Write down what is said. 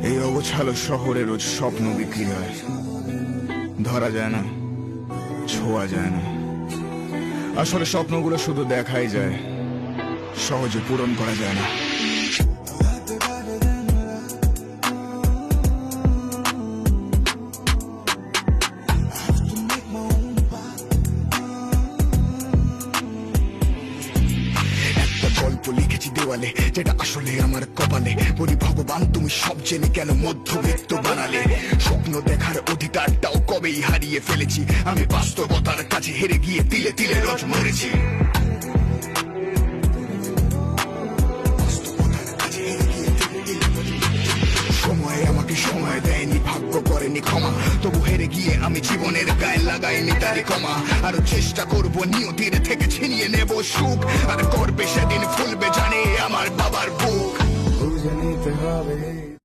এই অগোছালো শহরে রোজ স্বপ্ন বিক্রি হয়, ধরা যায় না, ছোঁয়া যায় না। আসলে স্বপ্নগুলো শুধু দেখাই যায়, সহজে পূরণ করা যায় না। গল্প লিখেছি দেওয়ালে, যেটা আসলে আমার কপালে। বলি ভগবান তুমি সব জেনে কেন মধ্যবিত্ত বানালে। স্বপ্ন দেখার অধিকারটাও কবেই হারিয়ে ফেলেছি আমি, বাস্তবতার কাছে হেরে গিয়ে তিলে তিলে রোজ মরেছি। সময় আমাকে সময় দেয়নি, ভাগ্য করেনি ক্ষমা, তবু হেরে গিয়ে আমি জীবনের গায়ে লাগাইনি তারে ক্ষমা। আর চেষ্টা করব নিয়তির থেকে ছিনিয়ে নেব সুখ, আর করবে সেদিন ফুলবে জানে আমার বাবার বুক। বুঝে নিতে হবে